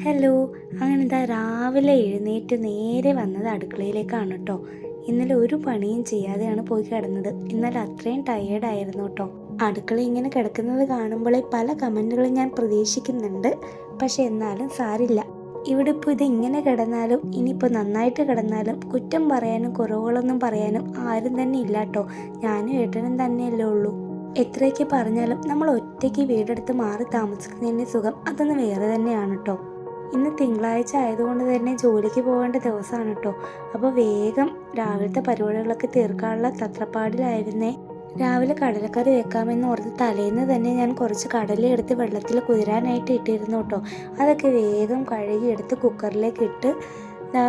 Hello. അങ്ങനെ ഇതാ രാവിലെ എഴുന്നേറ്റ് നേരെ വന്നത് അടുക്കളയിലേക്കാണ് കേട്ടോ. ഇന്നലെ ഒരു പണിയും ചെയ്യാതെയാണ് പോയി കിടന്നത്. ഇന്നലെ അത്രയും ടയേർഡായിരുന്നു കേട്ടോ. അടുക്കള ഇങ്ങനെ കിടക്കുന്നത് കാണുമ്പോഴേ പല കമൻറ്റുകളും ഞാൻ പ്രതീക്ഷിക്കുന്നുണ്ട്. പക്ഷെ എന്നാലും സാരില്ല. ഇവിടെ ഇപ്പോൾ ഇത് ഇങ്ങനെ കിടന്നാലും ഇനിയിപ്പോൾ നന്നായിട്ട് കിടന്നാലും കുറ്റം പറയാനും കുറവുകളൊന്നും പറയാനും ആരും തന്നെ ഇല്ല കേട്ടോ. ഞാനും ഏട്ടനും തന്നെയല്ലേ ഉള്ളൂ. എത്രയൊക്കെ പറഞ്ഞാലും നമ്മൾ ഒറ്റയ്ക്ക് വീടെടുത്ത് മാറി താമസിക്കുന്നതിൻ്റെ സുഖം അതൊന്ന് വേറെ തന്നെയാണ് കേട്ടോ. ഇന്ന് തിങ്കളാഴ്ച ആയതുകൊണ്ട് തന്നെ ജോലിക്ക് പോകേണ്ട ദിവസമാണ് കേട്ടോ. അപ്പോൾ വേഗം രാവിലത്തെ പരിപാടികളൊക്കെ തീർക്കാനുള്ള തത്രപ്പാടിലായിരുന്നേ. രാവിലെ കടലക്കറി വെക്കാമെന്ന് ഓർത്ത് തലേന്ന് തന്നെ ഞാൻ കുറച്ച് കടല എടുത്ത് വെള്ളത്തിൽ കുതിരാനായിട്ട് ഇട്ടിരുന്നു കേട്ടോ. അതൊക്കെ വേഗം കഴുകിയെടുത്ത് കുക്കറിലേക്ക് ഇട്ട്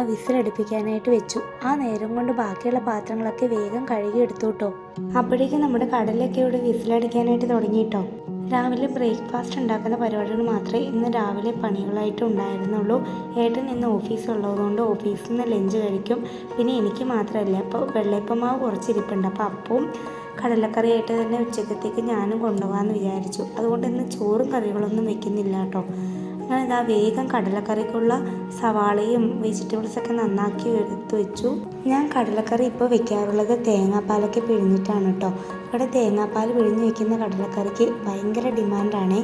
വിസിലടുപ്പിക്കാനായിട്ട് വെച്ചു. ആ നേരം കൊണ്ട് ബാക്കിയുള്ള പാത്രങ്ങളൊക്കെ വേഗം കഴുകിയെടുത്തു കേട്ടോ. അപ്പോഴേക്കും നമ്മുടെ കടലൊക്കെ ഇവിടെ വിസിലടിക്കാനായിട്ട് തുടങ്ങി കേട്ടോ. രാവിലെ ബ്രേക്ക്ഫാസ്റ്റ് ഉണ്ടാക്കുന്ന പരിപാടികൾ മാത്രമേ ഇന്ന് രാവിലെ പണികളായിട്ട് ഉണ്ടായിരുന്നുള്ളൂ. ഏട്ടൻ ഇന്ന് ഓഫീസുള്ളതുകൊണ്ട് ഓഫീസിൽ നിന്ന് ലഞ്ച് കഴിക്കും. പിന്നെ എനിക്ക് മാത്രമല്ല, അപ്പോൾ വെള്ളയപ്പമാവ് കുറച്ചിരിപ്പുണ്ട്. അപ്പോൾ അപ്പവും കടലക്കറിയായിട്ട് തന്നെ ഉച്ചക്കത്തേക്ക് ഞാനും കൊണ്ടുപോകാമെന്ന് വിചാരിച്ചു. അതുകൊണ്ട് ഇന്ന് ചോറും കറികളൊന്നും വെക്കുന്നില്ല കേട്ടോ. അങ്ങനെ ഇതാ വേഗം കടലക്കറിക്കുള്ള സവാളയും വെജിറ്റബിൾസൊക്കെ നന്നാക്കി എടുത്ത് വെച്ചു. ഞാൻ കടലക്കറി ഇപ്പോൾ വെക്കാറുള്ളത് തേങ്ങാപ്പാലൊക്കെ പിഴിഞ്ഞിട്ടാണ് കേട്ടോ. ഇവിടെ തേങ്ങാപ്പാൽ പിഴിഞ്ഞ് വെക്കുന്ന കടലക്കറിക്ക് ഭയങ്കര ഡിമാൻഡാണേ.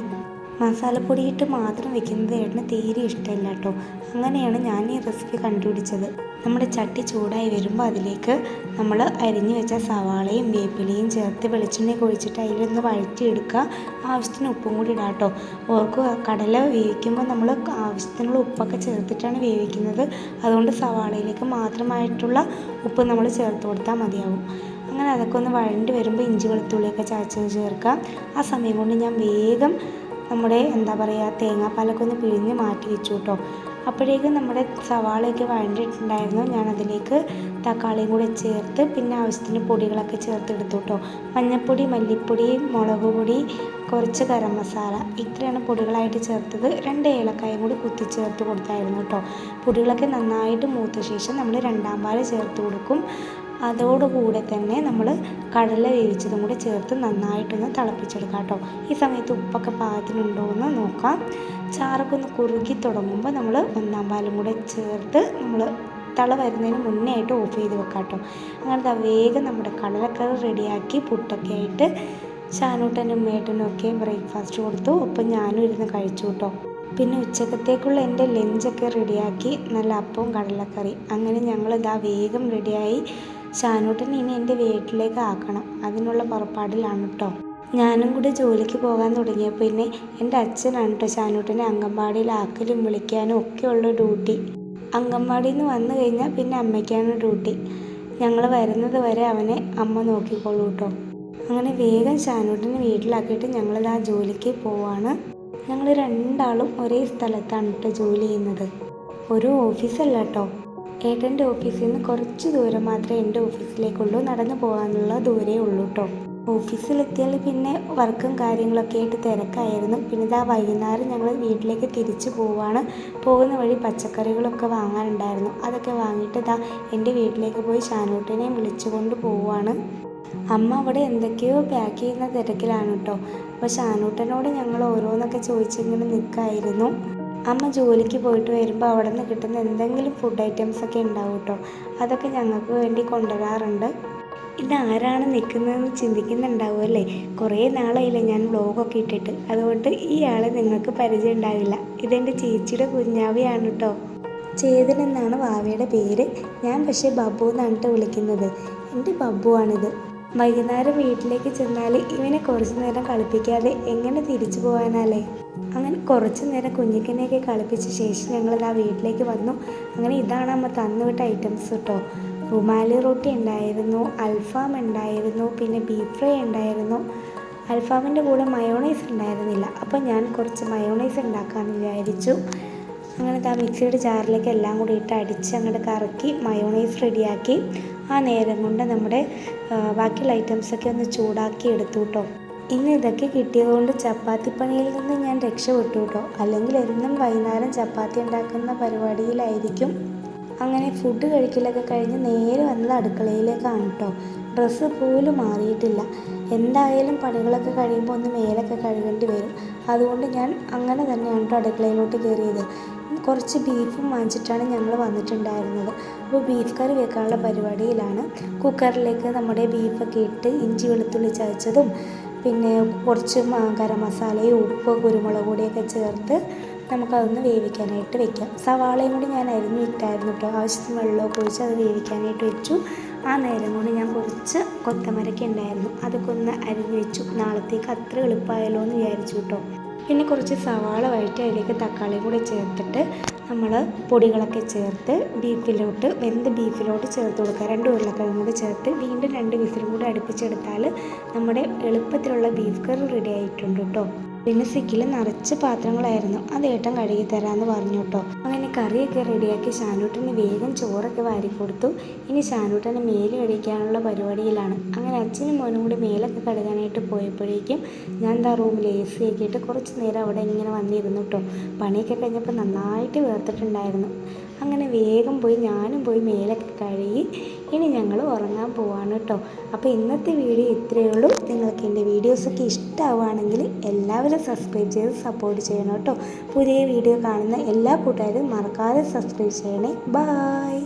മസാലപ്പൊടിയിട്ട് മാത്രം വെക്കുന്നത് ഏട്ടന് തീരെ ഇഷ്ടമില്ല കേട്ടോ. അങ്ങനെയാണ് ഞാൻ ഈ റെസിപ്പി കണ്ടുപിടിച്ചത്. നമ്മുടെ ചട്ടി ചൂടായി വരുമ്പോൾ അതിലേക്ക് നമ്മൾ അരിഞ്ഞു വെച്ച സവാളയും വേപ്പിലയും ചേർത്ത് വെളിച്ചെണ്ണയൊക്കെ ഒഴിച്ചിട്ട് അതിലൊന്ന് വഴറ്റിയെടുക്കുക. ആവശ്യത്തിന് ഉപ്പും കൂടി ഇടാം കേട്ടോ. ഓർക്കുക, കടല വേവിക്കുമ്പോൾ നമ്മൾ ആവശ്യത്തിനുള്ള ഉപ്പൊക്കെ ചേർത്തിട്ടാണ് വേവിക്കുന്നത്. അതുകൊണ്ട് സവാളയിലേക്ക് മാത്രമായിട്ടുള്ള ഉപ്പ് നമ്മൾ ചേർത്ത് കൊടുത്താൽ മതിയാവും. അങ്ങനെ അതൊക്കെ ഒന്ന് വഴണ്ടി വരുമ്പോൾ ഇഞ്ചി വെളുത്തുള്ളിയൊക്കെ ചതച്ചത് ചേർക്കാം. ആ സമയം കൊണ്ട് ഞാൻ വേഗം നമ്മുടെ തേങ്ങാപ്പാലൊക്കെ ഒന്ന് പിഴിഞ്ഞ് മാറ്റി വെച്ചു കേട്ടോ. അപ്പോഴേക്കും നമ്മുടെ സവാളയൊക്കെ വഴണ്ടിയിട്ടുണ്ടായിരുന്നു. ഞാനതിലേക്ക് തക്കാളിയും കൂടെ ചേർത്ത് പിന്നെ ആവശ്യത്തിന് പൊടികളൊക്കെ ചേർത്തെടുത്തു കേട്ടോ. മഞ്ഞൾപ്പൊടി, മല്ലിപ്പൊടി, മുളക് പൊടി, കുറച്ച് ഗരം മസാല, ഇത്രയാണ് പൊടികളായിട്ട് ചേർത്തത്. 2 ഏലക്കായും കൂടി കുത്തി ചേർത്ത് കൊടുത്തായിരുന്നു കേട്ടോ. പൊടികളൊക്കെ നന്നായിട്ട് മൂത്ത ശേഷം നമ്മൾ രണ്ടാം പാൽ ചേർത്ത് കൊടുക്കും. അതോടുകൂടെ തന്നെ നമ്മൾ കടല വേവിച്ചതും കൂടി ചേർത്ത് നന്നായിട്ടൊന്ന് തിളപ്പിച്ചെടുക്കാം കേട്ടോ. ഈ സമയത്ത് ഉപ്പൊക്കെ പാകത്തിനുണ്ടോ എന്ന് നോക്കാം. ചാറൊക്കെ ഒന്ന് കുറുകി തുടങ്ങുമ്പോൾ നമ്മൾ 1-ാം പാലും കൂടെ ചേർത്ത് നമ്മൾ തിള വരുന്നതിന് മുന്നേ ആയിട്ട് ഓഫ് ചെയ്ത് വെക്കാം കേട്ടോ. അങ്ങനത്തെ വേഗം നമ്മുടെ കടലക്കറി റെഡിയാക്കി പുട്ടൊക്കെ ആയിട്ട് ഷാനൂട്ടനും മേട്ടനും ഒക്കെ ബ്രേക്ക്ഫാസ്റ്റ് കൊടുത്തു. ഒപ്പം ഞാനും ഇരുന്ന് കഴിച്ചു കേട്ടോ. പിന്നെ ഉച്ചക്കത്തേക്കുള്ള എൻ്റെ ലഞ്ചൊക്കെ റെഡിയാക്കി, നല്ല അപ്പവും കടലക്കറി. അങ്ങനെ ഞങ്ങളിതാ വേഗം റെഡിയായി. ഷാനൂട്ടൻ ഇനി എൻ്റെ വീട്ടിലേക്ക് ആക്കണം, അതിനുള്ള പുറപ്പാടിലാണ് കേട്ടോ. ഞാനും കൂടി ജോലിക്ക് പോകാൻ തുടങ്ങിയപ്പോൾ പിന്നെ എൻ്റെ അച്ഛനാണ് കേട്ടോ ഷാനൂട്ടനെ അംഗൻവാടിയിലാക്കലും വിളിക്കാനും ഒക്കെയുള്ള ഡ്യൂട്ടി. അംഗൻവാടിയിൽ നിന്ന് വന്നു കഴിഞ്ഞാൽ പിന്നെ അമ്മയ്ക്കാണ് ഡ്യൂട്ടി. ഞങ്ങൾ വരുന്നത് വരെ അവനെ അമ്മ നോക്കിക്കോളൂ കേട്ടോ. അങ്ങനെ വേഗം ഷാനൂട്ടനെ വീട്ടിലാക്കിയിട്ട് ഞങ്ങളിതാ ജോലിക്ക് പോവാണ്. ഞങ്ങൾ രണ്ടാളും ഒരേ സ്ഥലത്താണ് കേട്ടോ ജോലി ചെയ്യുന്നത്. ഒരു ഓഫീസല്ല കേട്ടോ. ഏട്ടൻ്റെ ഓഫീസിൽ നിന്ന് കുറച്ച് ദൂരം മാത്രമേ എൻ്റെ ഓഫീസിലേക്കുള്ളൂ. നടന്നു പോകാനുള്ള ദൂരേ ഉള്ളൂ കേട്ടോ. ഓഫീസിലെത്തിയാൽ പിന്നെ വർക്കും കാര്യങ്ങളൊക്കെ ആയിട്ട് തിരക്കായിരുന്നു. പിന്നെ ഇതാ വൈകുന്നേരം ഞങ്ങൾ വീട്ടിലേക്ക് തിരിച്ചു പോവുകയാണ്. പോകുന്ന വഴി പച്ചക്കറികളൊക്കെ വാങ്ങാനുണ്ടായിരുന്നു. അതൊക്കെ വാങ്ങിയിട്ട് ഇതാ എൻ്റെ വീട്ടിലേക്ക് പോയി ഷാനൂട്ടിനെയും വിളിച്ചുകൊണ്ട് പോവുകയാണ്. അമ്മ അവിടെ എന്തൊക്കെയോ പാക്ക് ചെയ്യുന്ന തിരക്കിലാണ് കേട്ടോ. അപ്പോൾ ഷാനൂട്ടനോട് ഞങ്ങൾ ഓരോന്നൊക്കെ ചോദിച്ചിങ്ങനെ നിൽക്കായിരുന്നു. അമ്മ ജോലിക്ക് പോയിട്ട് വരുമ്പോൾ അവിടെ നിന്ന് കിട്ടുന്ന എന്തെങ്കിലും ഫുഡ് ഐറ്റംസൊക്കെ ഉണ്ടാവും കേട്ടോ. അതൊക്കെ ഞങ്ങൾക്ക് വേണ്ടി കൊണ്ടുവരാറുണ്ട്. ഇതാരാണ് നിൽക്കുന്നതെന്ന് ചിന്തിക്കുന്നുണ്ടാവും അല്ലേ. കുറേ നാളായില്ലേ ഞാൻ വ്ലോഗൊക്കെ ഇട്ടിട്ട്. അതുകൊണ്ട് ഈ ആളെ നിങ്ങൾക്ക് പരിചയം ഉണ്ടാവില്ല. ഇതെൻ്റെ ചേച്ചിയുടെ കുഞ്ഞാവിയാണ് കേട്ടോ. ചേതൻ എന്നാണ് വാവയുടെ പേര്. ഞാൻ പക്ഷേ ബബ്ബു എന്നാണ് കേട്ടോ വിളിക്കുന്നത്. എൻ്റെ ബബ്ബുവാണിത്. വൈകുന്നേരം വീട്ടിലേക്ക് ചെന്നാൽ ഇവനെ കുറച്ച് നേരം കളിപ്പിക്കാതെ എങ്ങനെ തിരിച്ചു പോകാനല്ലേ. അങ്ങനെ കുറച്ച് നേരം കുഞ്ഞിക്കനെയൊക്കെ കളിപ്പിച്ച ശേഷം ഞങ്ങളിതാ വീട്ടിലേക്ക് വന്നു. അങ്ങനെ ഇതാണ് അമ്മ തന്നുവിട്ട ഐറ്റംസ് കേട്ടോ. റുമാലി റൊട്ടി ഉണ്ടായിരുന്നു, അൽഫാം ഉണ്ടായിരുന്നു, പിന്നെ ബീഫ് ഫ്രൈ ഉണ്ടായിരുന്നു. അൽഫാമിൻ്റെ കൂടെ മയോണൈസ് ഉണ്ടായിരുന്നില്ല. അപ്പോൾ ഞാൻ കുറച്ച് മയോണൈസ് ഉണ്ടാക്കാമെന്ന് വിചാരിച്ചു. അങ്ങനെ മിക്സിയുടെ ജാറിലേക്ക് എല്ലാം കൂടി ഇട്ട് അടിച്ച് അങ്ങോട്ട് കറക്കി മയോണൈസ് റെഡിയാക്കി. ആ നേരം കൊണ്ട് നമ്മുടെ ബാക്കിയുള്ള ഐറ്റംസൊക്കെ ഒന്ന് ചൂടാക്കി എടുത്തു കേട്ടോ. ഇന്ന് ഇതൊക്കെ കിട്ടിയതുകൊണ്ട് ചപ്പാത്തിപ്പണിയിൽ നിന്ന് ഞാൻ രക്ഷപ്പെട്ടു കേട്ടോ. അല്ലെങ്കിൽ എന്നും വൈകുന്നേരം ചപ്പാത്തി ഉണ്ടാക്കുന്ന പരിപാടിയിലായിരിക്കും. അങ്ങനെ ഫുഡ് കഴിക്കലൊക്കെ കഴിഞ്ഞ് നേരെ വന്നത് അടുക്കളയിലേക്കാണ് കേട്ടോ. ഡ്രസ്സ് പോലും മാറിയിട്ടില്ല. എന്തായാലും പണികളൊക്കെ കഴിയുമ്പോൾ ഒന്ന് മേലൊക്കെ കഴുകേണ്ടി വരും. അതുകൊണ്ട് ഞാൻ അങ്ങനെ തന്നെയാണ് കേട്ടോ അടുക്കളയിലോട്ട് കയറിയത്. കുറച്ച് ബീഫും വാങ്ങിച്ചിട്ടാണ് ഞങ്ങൾ വന്നിട്ടുണ്ടായിരുന്നത്. അപ്പോൾ ബീഫ് കറി വെക്കാനുള്ള പരിപാടിയിലാണ്. കുക്കറിലേക്ക് നമ്മുടെ ബീഫൊക്കെ ഇട്ട് ഇഞ്ചി വെളുത്തുള്ളി ചതച്ചതും പിന്നെ കുറച്ച് ഗരം മസാലയും ഉപ്പ് കുരുമുളക് പൊടിയൊക്കെ ചേർത്ത് നമുക്കതൊന്ന് വേവിക്കാനായിട്ട് വെക്കാം. സവാളയും കൂടി ഞാൻ അരിഞ്ഞിട്ടായിരുന്നു കേട്ടോ. ആവശ്യത്തിന് വെള്ളമൊക്കെ ഒഴിച്ച് അത് വേവിക്കാനായിട്ട് വെച്ചു. ആ നേരം കൊണ്ട് ഞാൻ കുറച്ച് കൊത്തമരക്ക ഉണ്ടായിരുന്നു, അതൊക്കെ ഒന്ന് അരിഞ്ഞ് വെച്ചു. നാളത്തേക്ക് അത്ര എളുപ്പമായല്ലോ എന്ന് വിചാരിച്ചു കേട്ടോ. പിന്നെ കുറച്ച് സവാള വഴറ്റി അതിലേക്ക് തക്കാളിയും കൂടി ചേർത്തിട്ട് നമ്മൾ പൊടികളൊക്കെ ചേർത്ത് വെന്ത ബീഫിലോട്ട് ചേർത്ത് കൊടുക്കുക. 2 ഉരുളക്കിഴങ്ങും കൂടി ചേർത്ത് വീണ്ടും 2 വിസിലും കൂടി അടുപ്പിച്ചെടുത്താൽ നമ്മുടെ എളുപ്പത്തിലുള്ള ബീഫ് കറി റെഡി ആയിട്ടുണ്ട് കേട്ടോ. പിന്നെ സിക്കിൽ നിറച്ച് പാത്രങ്ങളായിരുന്നു, അത് ഏട്ടൻ കഴുകി തരാമെന്ന് പറഞ്ഞു കേട്ടോ. അങ്ങനെ കറിയൊക്കെ റെഡിയാക്കി ഷാനൂട്ടന് വേഗം ചോറൊക്കെ വാരിക്കൊടുത്തു. ഇനി ഷാനൂട്ടന് മേല് കഴുകാനുള്ള പരിപാടിയിലാണ്. അങ്ങനെ അച്ഛനും മോനും കൂടി മേലൊക്കെ കഴുകാനായിട്ട് പോയപ്പോഴേക്കും ഞാൻ റൂമിൽ AC ഒക്കെ ഇട്ട് കുറച്ച് നേരം അവിടെ ഇങ്ങനെ വന്നിരുന്നു കേട്ടോ. പണിയൊക്കെ കഴിഞ്ഞപ്പോൾ നന്നായിട്ട് വേർത്തിട്ടുണ്ടായിരുന്നു. അങ്ങനെ വേഗം ഞാനും പോയി മേലൊക്കെ കഴുകി ഇനി ഞങ്ങൾ ഉറങ്ങാൻ പോവാണ് കേട്ടോ. അപ്പോൾ ഇന്നത്തെ വീഡിയോ ഇത്രയേ ഉള്ളൂ. നിങ്ങൾക്ക് എൻ്റെ വീഡിയോസൊക്കെ ഇഷ്ടമാവുകയാണെങ്കിൽ എല്ലാവരും സബ്സ്ക്രൈബ് ചെയ്ത് സപ്പോർട്ട് ചെയ്യണം കേട്ടോ. പുതിയ വീഡിയോ കാണുന്ന എല്ലാ കൂട്ടുകാരും മറക്കാതെ സബ്സ്ക്രൈബ് ചെയ്യണേ. ബായ്.